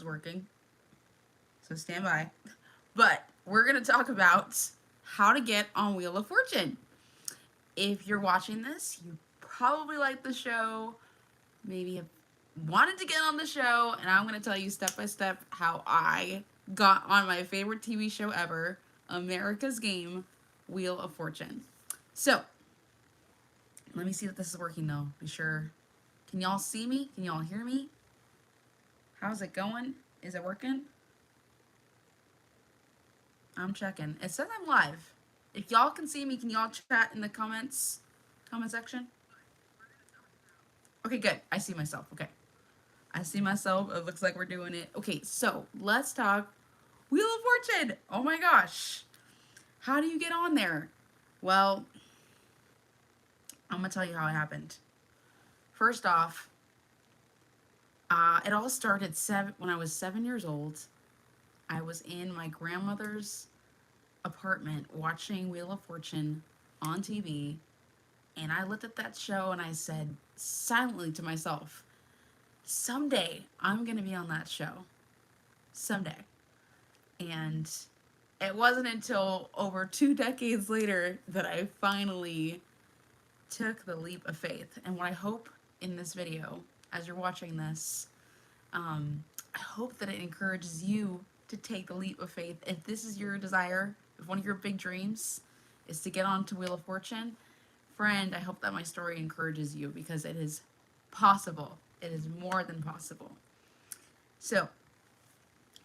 working, so stand by. But we're going to talk about how to get on Wheel of Fortune. If you're watching this, you probably like the show, maybe have wanted to get on the show, and I'm going to tell you step by step how I got on my favorite TV show ever, America's Game, Wheel of Fortune. So, let me see that this is working though. Be sure. Can y'all see me? Can y'all hear me? How's it going? Is it working? I'm checking. It says I'm live. If y'all can see me, can y'all chat in the comment section? Okay, good. I see myself. Okay. I see myself. It looks like we're doing it. Okay, so let's talk Wheel of Fortune. Oh my gosh. How do you get on there? Well, I'm going to tell you how it happened. First off, it all started when I was 7 years old. I was in my grandmother's apartment watching Wheel of Fortune on TV, and I looked at that show and I said silently to myself, someday I'm going to be on that show. Someday. And it wasn't until over 2 decades later that I finally took the leap of faith. And what I hope in this video, as you're watching this, I hope that it encourages you to take the leap of faith. If this is your desire, if one of your big dreams is to get onto Wheel of Fortune, friend, I hope that my story encourages you, because it is possible. It is more than possible. So,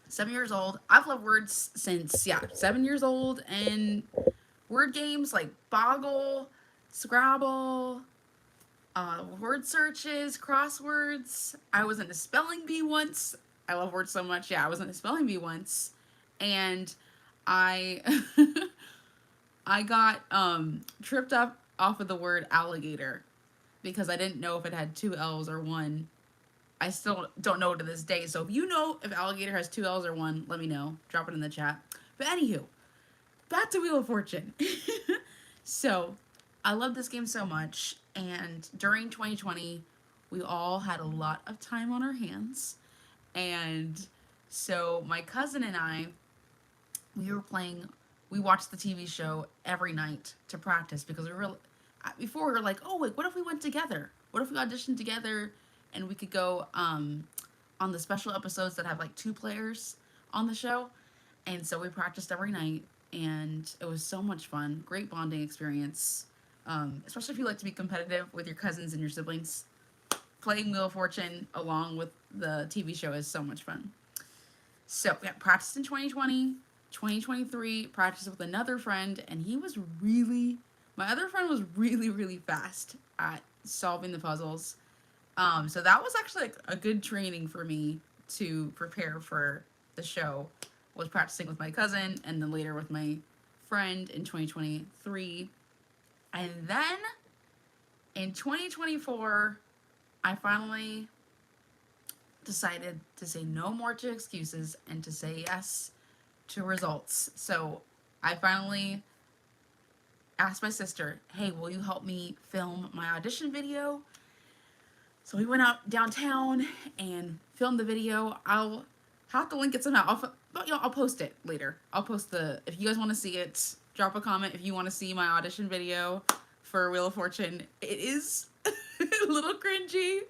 7 years old. I've loved words since, 7 years old, and word games like Boggle, Scrabble, word searches, crosswords. I was in a spelling bee once. I love words so much. Yeah, I was in a spelling bee once, and I I got tripped up off of the word alligator because I didn't know if it had 2 L's or 1. I still don't know to this day. So if you know if alligator has 2 L's or 1, let me know. Drop it in the chat. But anywho, back to Wheel of Fortune. So I love this game so much. And during 2020, we all had a lot of time on our hands. And so my cousin and I, we watched the TV show every night to practice, because before we were like, oh wait, what if we went together? What if we auditioned together and we could go on the special episodes that have like 2 players on the show? And so we practiced every night, and it was so much fun. Great bonding experience. Especially if you like to be competitive with your cousins and your siblings. Playing Wheel of Fortune along with the TV show is so much fun. So we practiced in 2020, 2023, practiced with another friend, and my other friend was really, really fast at solving the puzzles. So that was actually like a good training for me to prepare for the show, was practicing with my cousin and then later with my friend in 2023. And then in 2024, I finally decided to say no more to excuses and to say yes to results. So I finally asked my sister, hey, will you help me film my audition video? So we went out downtown and filmed the video. I'll have to link it somehow. I'll post it later. If you guys want to see it, drop a comment if you want to see my audition video for Wheel of Fortune. It is a little cringy,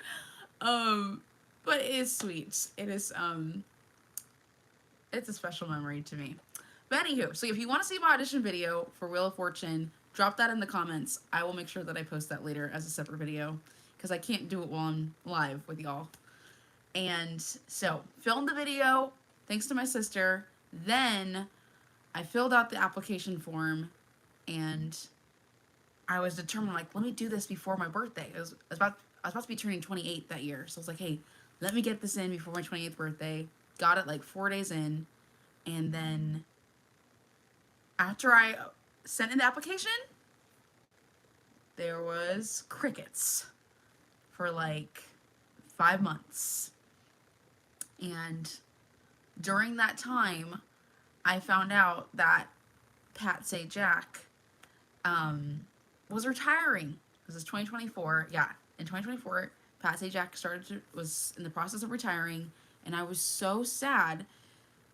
but it is sweet. It's a special memory to me. But anywho, so if you want to see my audition video for Wheel of Fortune, drop that in the comments. I will make sure that I post that later as a separate video, because I can't do it while I'm live with y'all. And so, filmed the video, thanks to my sister. Then, I filled out the application form, and I was determined, like, let me do this before my birthday. I was about to be turning 28 that year. So I was like, hey, let me get this in before my 28th birthday. Got it like 4 days in. And then after I sent in the application, there was crickets for like 5 months. And during that time, I found out that Pat Sajak was retiring. This is 2024. Yeah, in 2024, Pat Sajak was in the process of retiring, And I was so sad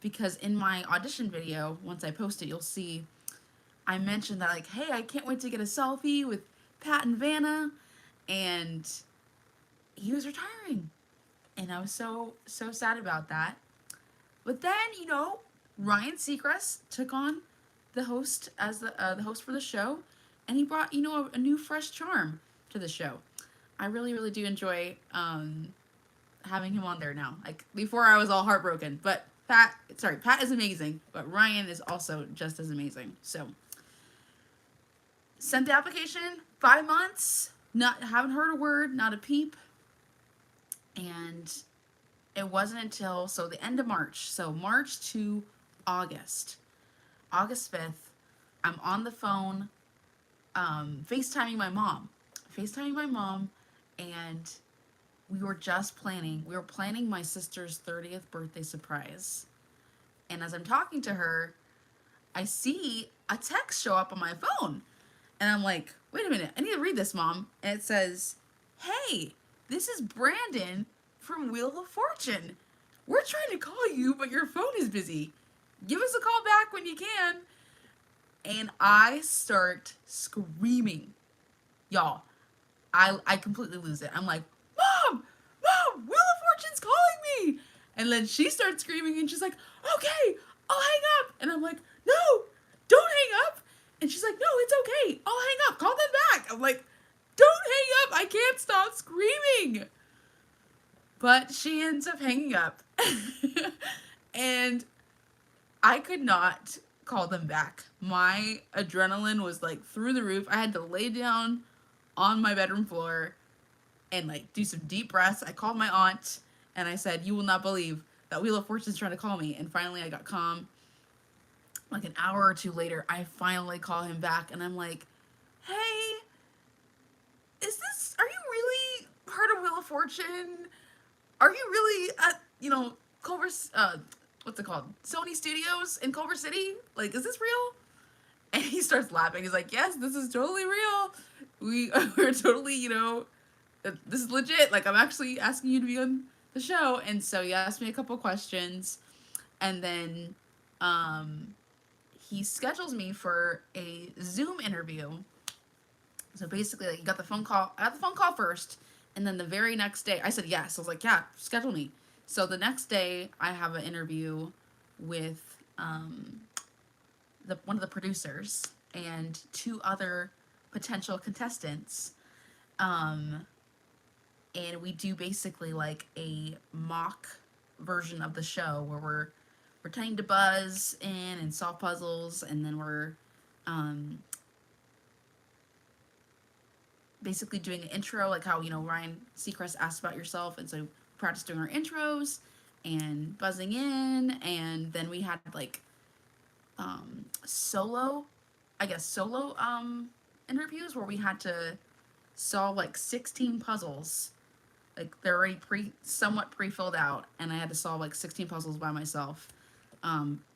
because in my audition video, once I post it, you'll see I mentioned that, like, hey, I can't wait to get a selfie with Pat and Vanna. And he was retiring. And I was so sad about that. But then, Ryan Seacrest took on the host as the host for the show, and he brought a new fresh charm to the show. I really really do enjoy having him on there now. Like before, I was all heartbroken, but Pat is amazing, but Ryan is also just as amazing. So sent the application, 5 months, not haven't heard a word, not a peep, and it wasn't until the end of March, so March to August, August 5th, I'm on the phone, FaceTiming my mom, and we were planning my sister's 30th birthday surprise. And as I'm talking to her, I see a text show up on my phone. And I'm like, wait a minute, I need to read this, Mom. And it says, hey, this is Brandon from Wheel of Fortune. We're trying to call you, but your phone is busy. Give us a call back when you can. And I start screaming. Y'all, I completely lose it. I'm like, Mom, Wheel of Fortune's calling me. And then she starts screaming and she's like, okay, I'll hang up. And I'm like, no, don't hang up. And she's like, no, it's okay. I'll hang up. Call them back. I'm like, don't hang up. I can't stop screaming. But she ends up hanging up. And I could not call them back. My adrenaline was like through the roof. I had to lay down on my bedroom floor and like do some deep breaths. I called my aunt and I said, you will not believe that Wheel of Fortune's trying to call me. And finally I got calm. Like an hour or two later, I finally call him back and I'm like, hey, are you really part of Wheel of Fortune? Are you really at, Culver, what's it called? Sony Studios in Culver City? Like, is this real? And he starts laughing. He's like, yes, this is totally real. We're totally, this is legit. Like, I'm actually asking you to be on the show. And so he asked me a couple questions. And then he schedules me for a Zoom interview. So basically, like, I got the phone call first. And then the very next day, I said yes. I was like, yeah, schedule me. So the next day, I have an interview with one of the producers and two other potential contestants. And we do basically like a mock version of the show where we're pretending to buzz in and solve puzzles, and then we're basically doing an intro, like how, Ryan Seacrest asked about yourself, and so practice doing our intros and buzzing in, and then we had like solo interviews where we had to solve like 16 puzzles. Like they're already somewhat pre-filled out, and I had to solve like 16 puzzles by myself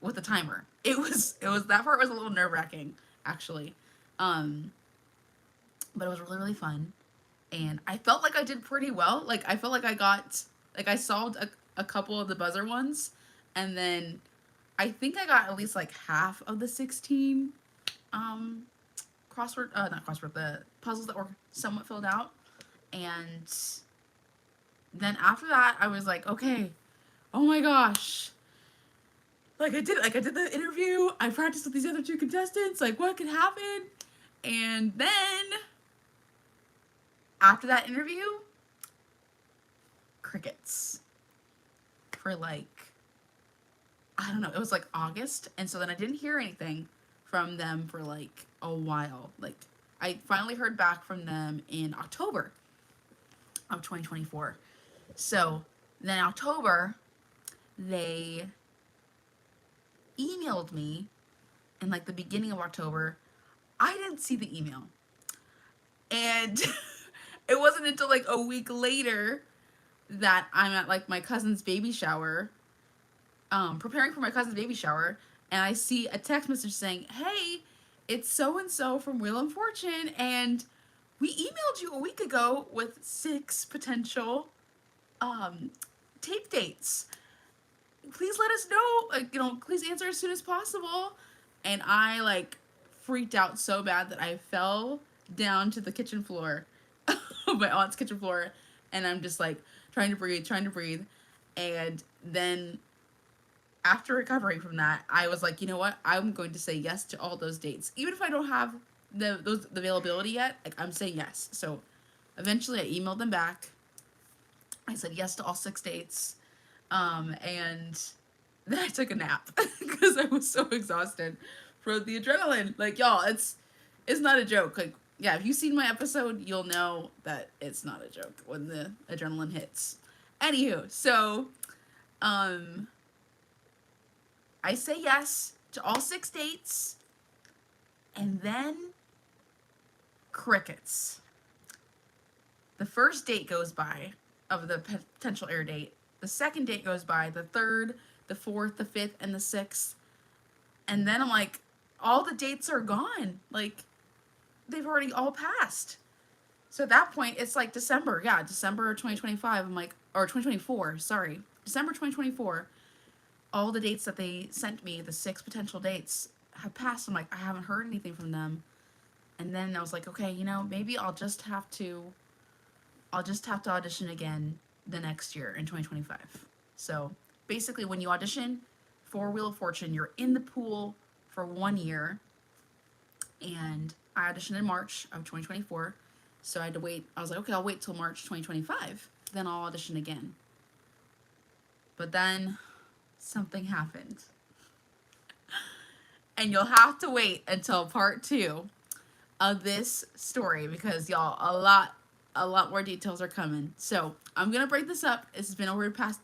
with a timer. It was that part was a little nerve-wracking actually. But it was really, really fun. And I felt like I did pretty well. Like, I felt like I solved a couple of the buzzer ones. And then I think I got at least like half of the 16 the puzzles that were somewhat filled out. And then after that, I was like, okay, oh my gosh. I did the interview. I practiced with these other two contestants. Like, what could happen? And then after that interview, crickets for like, I don't know, it was like August. And so then I didn't hear anything from them for like a while. Like, I finally heard back from them in October of 2024. So then in October, they emailed me in like the beginning of October. I didn't see the email. And it wasn't until like a week later that I'm at like my cousin's baby shower, preparing for my cousin's baby shower, and I see a text message saying, hey, it's so-and-so from Wheel of Fortune, and we emailed you a week ago with 6 potential tape dates. please let us know. Like, please answer as soon as possible. And I like freaked out so bad that I fell down to the kitchen floor, my aunt's kitchen floor, and I'm just like trying to breathe. And then after recovering from that, I was like, you know what? I'm going to say yes to all those dates, even if I don't have the availability yet. Like, I'm saying yes. So eventually, I emailed them back. I said yes to all 6 dates, and then I took a nap because I was so exhausted from the adrenaline. Like, y'all, it's not a joke. Like, yeah, if you've seen my episode, you'll know that it's not a joke when the adrenaline hits. Anywho, so um I say yes to all 6 dates, and then crickets. The first date goes by of the potential air date. The second date goes by, the third, the fourth, the fifth, and the sixth. And then I'm like, all the dates are gone. Like, they've already all passed. So at that point, it's like December. Yeah, December 2025. I'm like, or 2024, sorry. December 2024. All the dates that they sent me, the 6 potential dates, have passed. I'm like, I haven't heard anything from them. And then I was like, okay, maybe I'll just have to audition again the next year in 2025. So basically, when you audition for Wheel of Fortune, you're in the pool for 1 year. And I auditioned in March of 2024. So I had to wait. I was like, okay, I'll wait till March 2025. Then I'll audition again. But then something happened. And you'll have to wait until part 2 of this story because, y'all, a lot more details are coming. So I'm going to break this up. It's been over past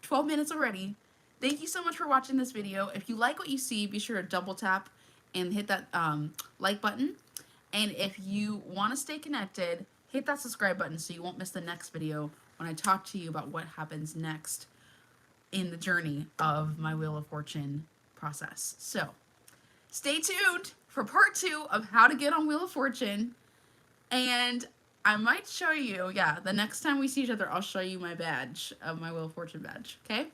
12 minutes already. Thank you so much for watching this video. If you like what you see, be sure to double tap and hit that like button. And if you want to stay connected, hit that subscribe button so you won't miss the next video when I talk to you about what happens next in the journey of my Wheel of Fortune process. So stay tuned for part 2 of how to get on Wheel of Fortune. And I might show you, yeah, the next time we see each other, I'll show you my badge, my Wheel of Fortune badge, okay?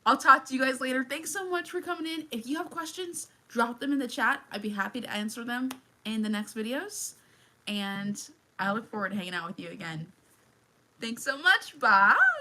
I'll talk to you guys later. Thanks so much for coming in. If you have questions, drop them in the chat. I'd be happy to answer them in the next videos. And I look forward to hanging out with you again. Thanks so much. Bye.